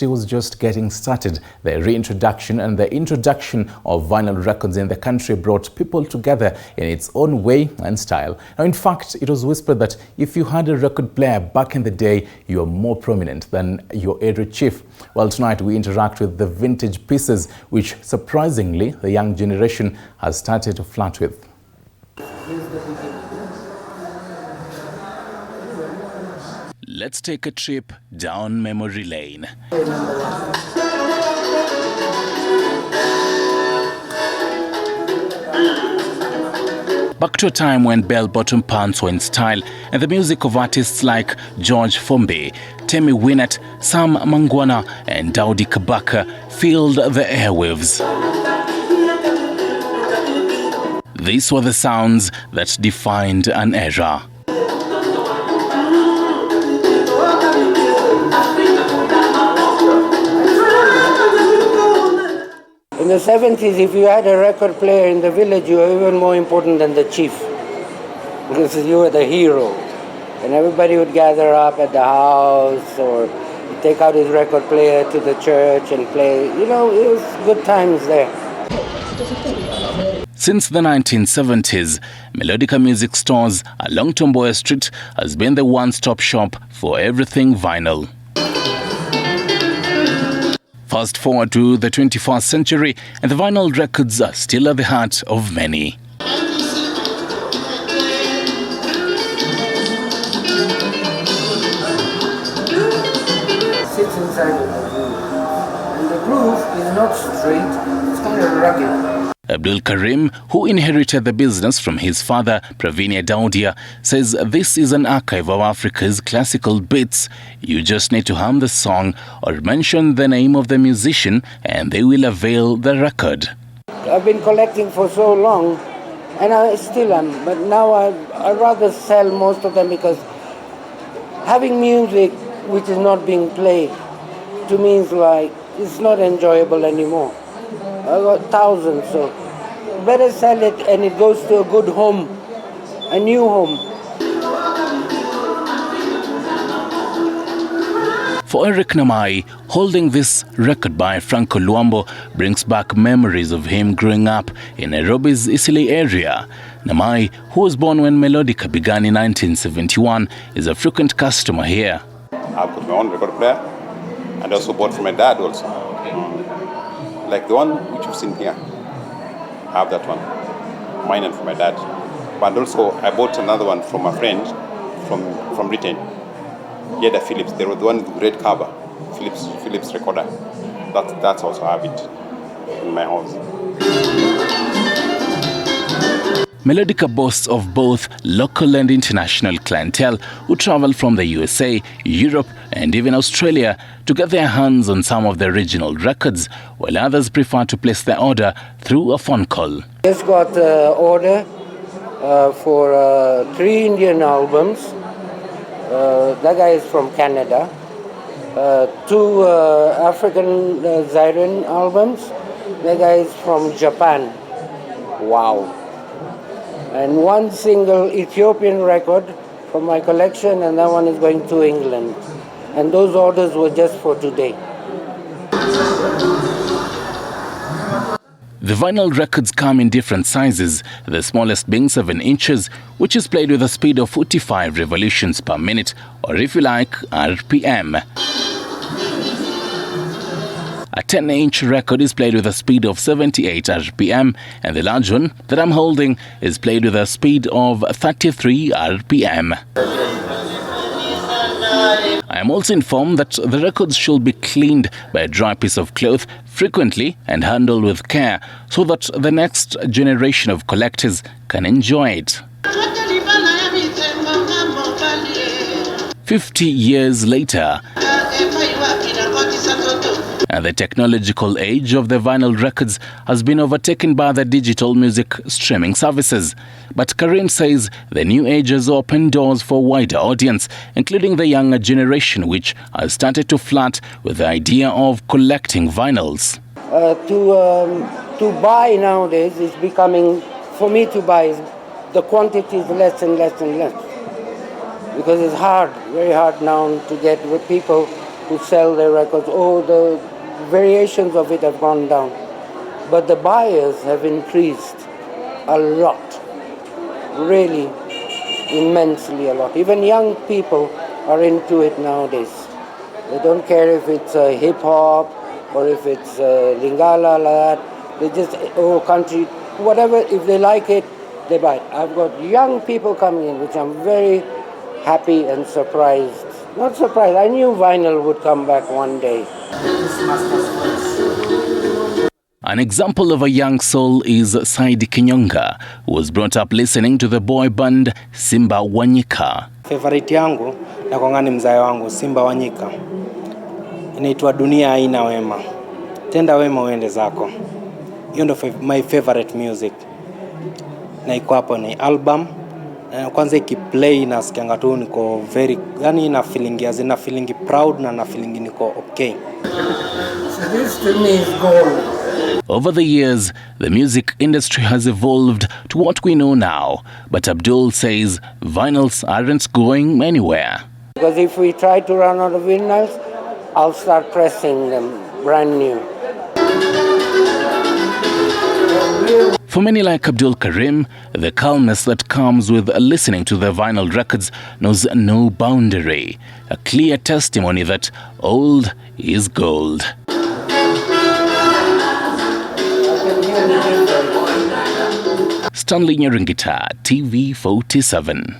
was just getting started. The reintroduction and the introduction of vinyl records in the country brought people together in its own way and style. Now, in fact, it was whispered that if you had a record player back in the day, you were more prominent than your area chief. Well, tonight we interact with the vintage pieces, which surprisingly the young generation has started to flirt with. Let's take a trip down memory lane. Back to a time when bell-bottom pants were in style and the music of artists like George Fombe, Temi Winnet, Sam Mangwana and Daudi Kabaka filled the airwaves. These were the sounds that defined an era. In the 70s, if you had a record player in the village, you were even more important than the chief, because you were the hero. And everybody would gather up at the house or take out his record player to the church and play. You know, it was good times there. Since the 1970s, Melodica Music Stores along Tomboya Street has been the one-stop shop for everything vinyl. Fast forward to the 21st century, and the vinyl records are still at the heart of many. Sits inside of the groove, and the groove is not straight, it's kind of rugged. Abdul Karim, who inherited the business from his father, Pravinia Daudia, says this is an archive of Africa's classical beats. You just need to hum the song or mention the name of the musician and they will avail the record. I've been collecting for so long, and I still am, but now I'd rather sell most of them, because having music which is not being played, to me is like, it's not enjoyable anymore. I got thousands, so better sell it and it goes to a good home, a new home. For Eric Namai, holding this record by Franco Luambo brings back memories of him growing up in Nairobi's Eastleigh area. Namai, who was born when Melodica began in 1971, is a frequent customer here. I put my own record player and also bought for my dad also. Like the one which you've seen here. I have that one, mine and for my dad. But also I bought another one from a friend from Britain. He had a Philips, they were the one with the red cover, Philips recorder. That's also I have it in my house. Melodica boasts of both local and international clientele who travel from the USA, Europe and even Australia to get their hands on some of the original records, while others prefer to place their order through a phone call. Just got an order for 3 Indian albums. That guy is from Canada. 2 African Zyrian albums. That guy is from Japan. Wow. And 1 single Ethiopian record from my collection, and that one is going to England. And those orders were just for today. The vinyl records come in different sizes, the smallest being 7 inches, which is played with a speed of 45 revolutions per minute, or if you like, RPM. A 10-inch record is played with a speed of 78 RPM, and the large one that I'm holding is played with a speed of 33 RPM. I am also informed that the records should be cleaned by a dry piece of cloth frequently and handled with care so that the next generation of collectors can enjoy it. 50 years later, and the technological age of the vinyl records has been overtaken by the digital music streaming services. But Karim says the new age has opened doors for a wider audience, including the younger generation, which has started to flirt with the idea of collecting vinyls. To buy nowadays is becoming, for me to buy, the quantity is less and less and less. Because it's hard, very hard now to get with people who sell their records, the variations of it have gone down. But the buyers have increased a lot, really immensely a lot. Even young people are into it nowadays. They don't care if it's hip hop or if it's Lingala, like that. They just, country, whatever, if they like it, they buy it. I've got young people coming in, which I'm very happy and surprised. Not surprised, I knew vinyl would come back one day. An example of a young soul is Saidi Kinyonga, who was brought up listening to the boy band Simba Wanyika. Favorite yangu na kwangani mzae wangu Simba Wanyika. Inaitwa Dunia Haina Wema. Tenda wema uende zako. Hiyo ndo my favorite music. Na iko hapo ni album. Kwanza ikiplay nasikianga tu niko very, yani na feeling proud na feeling niko okay. So this to me is gold. Over the years, the music industry has evolved to what we know now, but Abdul says vinyls aren't going anywhere. Because if we try to run out of vinyls, I'll start pressing them brand new. For many like Abdul Karim, the calmness that comes with listening to the vinyl records knows no boundary, a clear testimony that old is gold. Stanley Nyaringita, TV 47.